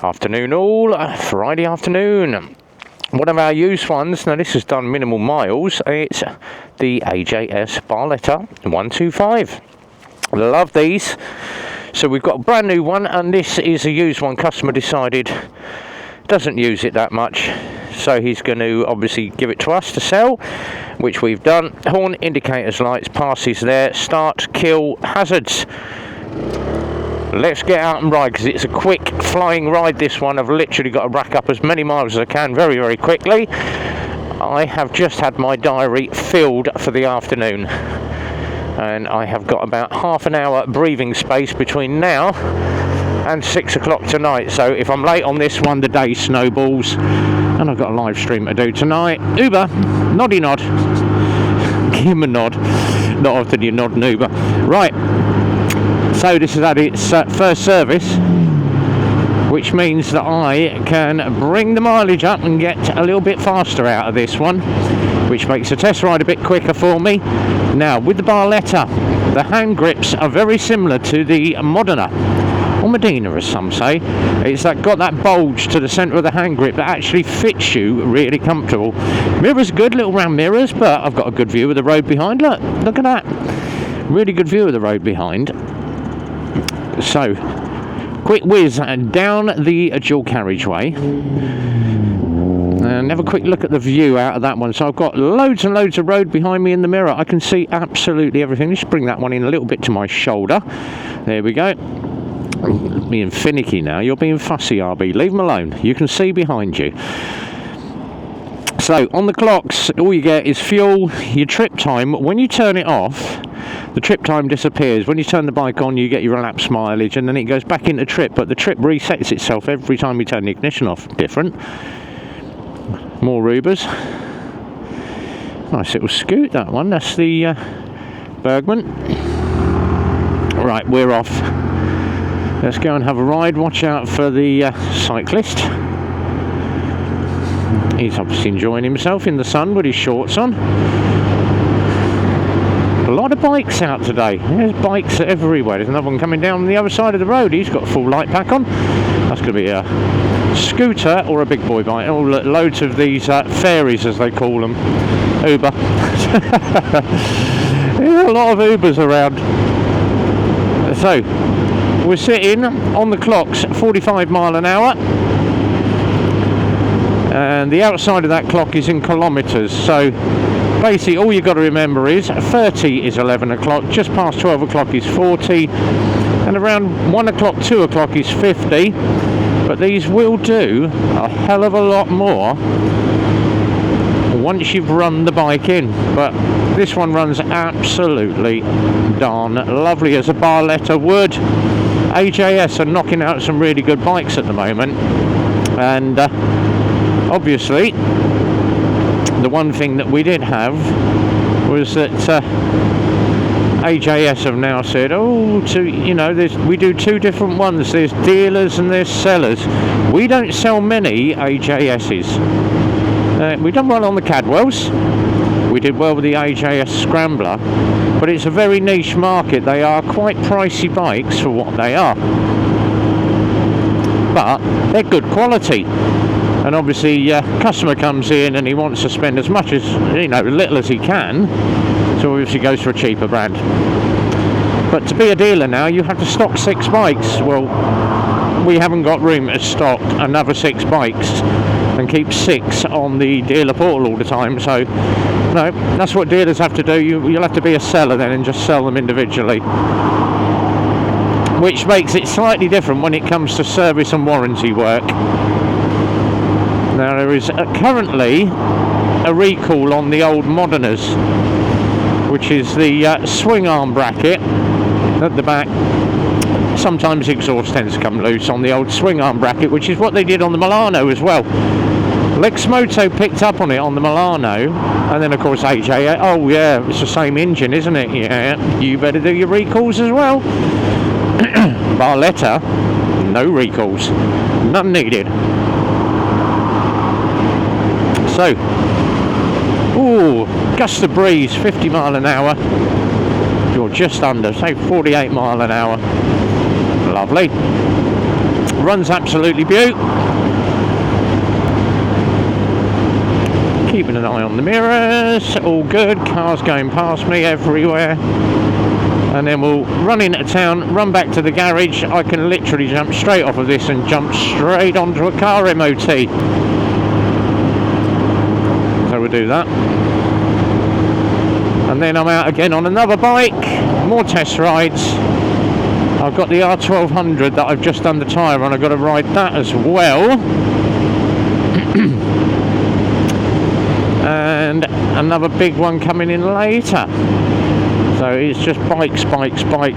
Afternoon all, Friday afternoon. One of our used ones, now this has done minimal miles, it's the AJS Barletta 125. Love these. So we've got a brand new one, and this is a used one. Customer decided doesn't use it that much, so he's going to obviously give it to us to sell, which we've done. Horn, indicators, lights, passes there, start, kill, hazards. Let's get out and ride, because it's a quick flying ride, this one. I've literally got to rack up as many miles as I can very, very quickly. I have just had my diary filled for the afternoon, and I have got about half an hour breathing space between now and 6 o'clock tonight. So if I'm late on this one, the day snowballs, and I've got a live stream to do tonight. Uber, noddy nod. Give him a nod. Not often you nod an Uber. Right. So this has had its first service, which means that I can bring the mileage up and get a little bit faster out of this one, which makes the test ride a bit quicker for me. Now, with the Barletta, the hand grips are very similar to the Modena, or Medina as some say. It's got that bulge to the centre of the hand grip that actually fits you really comfortable. Mirrors good, little round mirrors, but I've got a good view of the road behind. Look at that. Really good view of the road behind. So, quick whiz down the dual carriageway, and have a quick look at the view out of that one. So I've got loads and loads of road behind me in the mirror. I can see absolutely everything. Let's bring that one in a little bit to my shoulder. There we go. I'm being finicky now. You're being fussy, RB. Leave them alone. You can see behind you. So on the clocks, all you get is fuel, your trip time. When you turn it off, the trip time disappears. When you turn the bike on, you get your elapsed mileage, and then it goes back into trip, but the trip resets itself every time you turn the ignition off. Different. More Ubers. Nice little scoot, that one. That's the Bergman. Right, we're off. Let's go and have a ride. Watch out for the cyclist. He's obviously enjoying himself in the sun with his shorts on. A lot of bikes out today. There's bikes everywhere. There's another one coming down the other side of the road. He's got a full light pack on. That's going to be a scooter or a big boy bike. Oh, loads of these fairies, as they call them. Uber. There's a lot of Ubers around. So, we're sitting on the clocks 45 mile an hour. And the outside of that clock is in kilometres. So, basically all you've got to remember is 30 is 11 o'clock, just past 12 o'clock is 40, and around 1 o'clock, 2 o'clock is 50. But these will do a hell of a lot more once you've run the bike in. But this one runs absolutely darn lovely, as a Barletta would. AJS are knocking out some really good bikes at the moment, and obviously the one thing that we did have was that AJS have now said, we do two different ones. There's dealers and there's sellers. We don't sell many AJSs. We've done well on the Cadwells. We did well with the AJS Scrambler, but it's a very niche market. They are quite pricey bikes for what they are, but they're good quality. And obviously, customer comes in and he wants to spend as much as, little as he can, so obviously goes for a cheaper brand. But to be a dealer now, you have to stock 6 bikes. Well, we haven't got room to stock another 6 bikes and keep 6 on the dealer portal all the time. So, no, that's what dealers have to do. You'll have to be a seller then and just sell them individually, which makes it slightly different when it comes to service and warranty work. Now, there is currently a recall on the old Modenas, which is the swing arm bracket at the back. Sometimes exhaust tends to come loose on the old swing arm bracket, which is what they did on the Milano as well. Lexmoto picked up on it on the Milano, and then of course AJ, oh yeah, it's the same engine, isn't it? Yeah, you better do your recalls as well. Barletta, no recalls, none needed. So, gust of breeze, 50 mile an hour, or just under, say 48 mile an hour. Lovely. runs absolutely beaut. Keeping an eye on the mirrors, all good, cars going past me everywhere. And then we'll run into town, run back to the garage. I can literally jump straight off of this and jump straight onto a car MOT. So we'll do that. And then I'm out again on another bike, more test rides. I've got the R1200 that I've just done the tyre on. I've got to ride that as well. And another big one coming in later. So it's just bikes.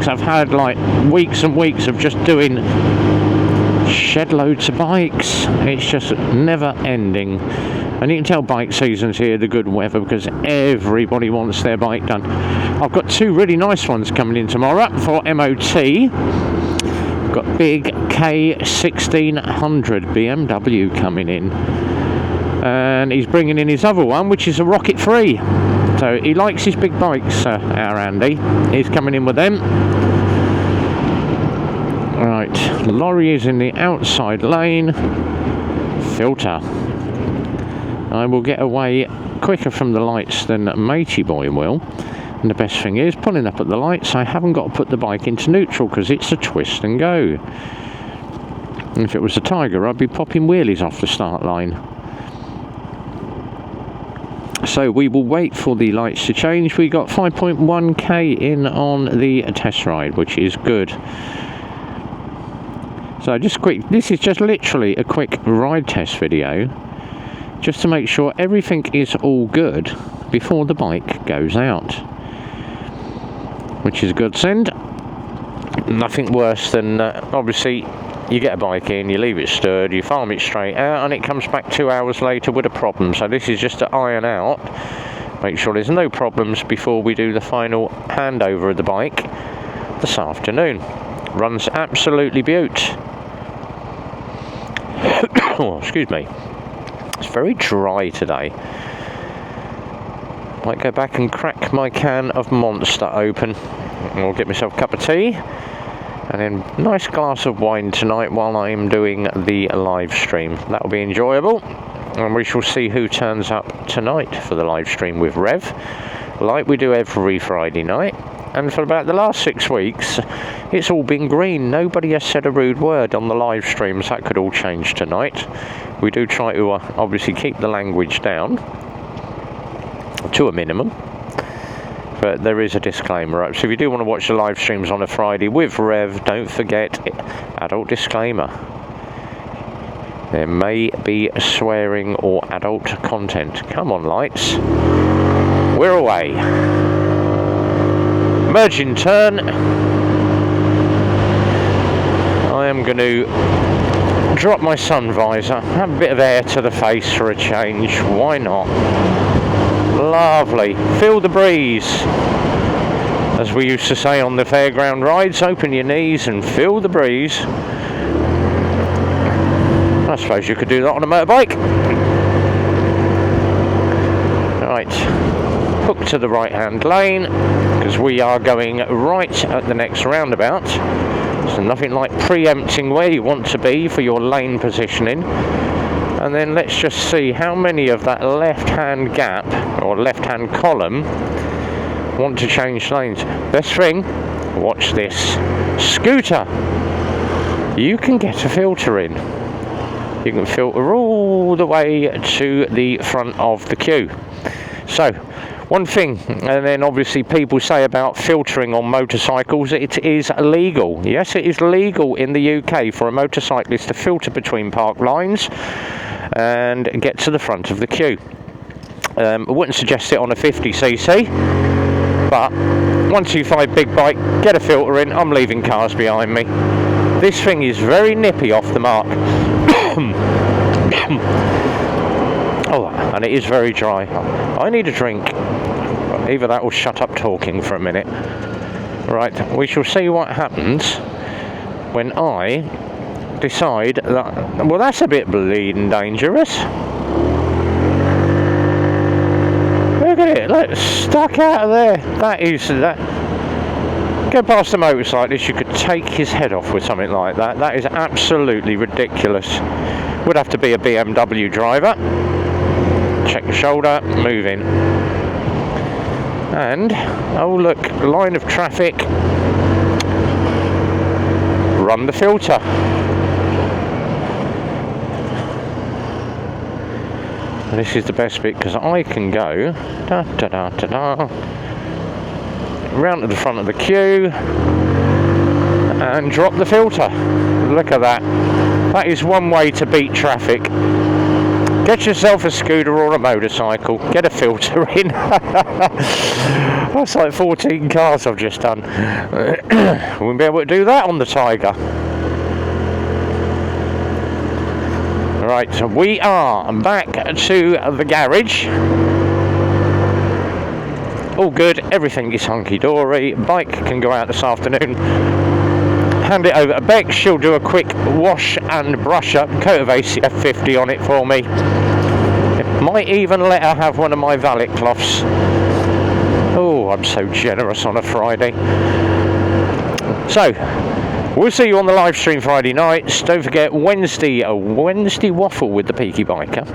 I've had like weeks and weeks of just doing shed loads of bikes. It's just never ending. And you can tell bike season's here, the good weather, because everybody wants their bike done. I've got two really nice ones coming in tomorrow for MOT. I've got big K1600 BMW coming in. And he's bringing in his other one, which is a Rocket 3. So he likes his big bikes, our Andy. He's coming in with them. Right, the lorry is in the outside lane. Filter. I will get away quicker from the lights than Matey Boy will. And the best thing is, pulling up at the lights, I haven't got to put the bike into neutral because it's a twist and go. And if it was a Tiger, I'd be popping wheelies off the start line. So we will wait for the lights to change. We got 5.1k in on the test ride, which is good. So just quick, this is just literally a quick ride test video, just to make sure everything is all good before the bike goes out, which is a good send. Nothing worse than obviously you get a bike in, you leave it stirred, you farm it straight out, and it comes back 2 hours later with a problem. So this is just to iron out, make sure there's no problems before we do the final handover of the bike this afternoon. Runs absolutely beaut. Oh, excuse me. It's very dry today. Might go back and crack my can of Monster open. I'll get myself a cup of tea. And then nice glass of wine tonight while I'm doing the live stream. That'll be enjoyable. And we shall see who turns up tonight for the live stream with Rev, like we do every Friday night. And for about the last 6 weeks, it's all been green. Nobody has said a rude word on the live streams. That could all change tonight. We do try to obviously keep the language down to a minimum. But there is a disclaimer up. So if you do want to watch the live streams on a Friday with Rev, don't forget, adult disclaimer. There may be swearing or adult content. Come on, lights. We're away. Merging turn. I am going to drop my sun visor, have a bit of air to the face for a change. Why not? Lovely. Feel the breeze. As we used to say on the fairground rides, open your knees and feel the breeze. I suppose you could do that on a motorbike. Right. Hook to the right hand lane, because we are going right at the next roundabout. So nothing like preempting where you want to be for your lane positioning. And then let's just see how many of that left-hand gap or left-hand column want to change lanes. Best thing, watch this. Scooter. You can get a filter in. You can filter all the way to the front of the queue. So, one thing, and then obviously people say about filtering on motorcycles, it is illegal. Yes, it is legal in the UK for a motorcyclist to filter between park lines and get to the front of the queue. I wouldn't suggest it on a 50cc, but 125 big bike, get a filter in. I'm leaving cars behind me. This thing is very nippy off the mark. Oh, and it is very dry. I need a drink. Either that or shut up talking for a minute. Right, we shall see what happens when I decide that... Well, that's a bit bleeding dangerous. Look at it, look, stuck out of there. That is... that. Go past a motorcyclist, you could take his head off with something like that. That is absolutely ridiculous. Would have to be a BMW driver. Check the shoulder, move in. And, oh look, line of traffic. Run the filter. And this is the best bit because I can go round to the front of the queue and drop the filter. Look at that. That is one way to beat traffic. Get yourself a scooter or a motorcycle, get a filter in. That's like 14 cars I've just done. Wouldn't be able to do that on the Tiger. Right, so we are back to the garage. All good, everything is hunky-dory. Bike can go out this afternoon. Hand it over to Beck, she'll do a quick wash and brush up, coat of ACF 50 on it for me. Might even let her have one of my valet cloths. Oh, I'm so generous on a Friday. So, we'll see you on the live stream Friday nights. Don't forget Wednesday, a Wednesday waffle with the Peaky Biker.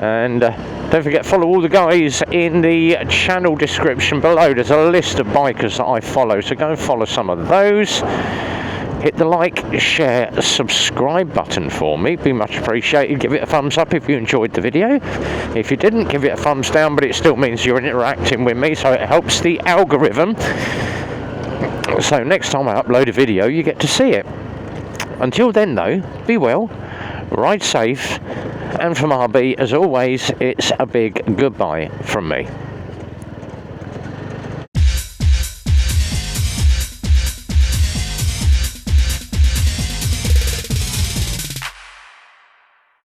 And don't forget, follow all the guys in the channel description below. There's a list of bikers that I follow, so go and follow some of those. Hit the like, share, subscribe button for me. Be much appreciated. Give it a thumbs up if you enjoyed the video. If you didn't, give it a thumbs down, but it still means you're interacting with me, so it helps the algorithm. So next time I upload a video, you get to see it. Until then, though, be well, ride safe, and from RB, as always, it's a big goodbye from me.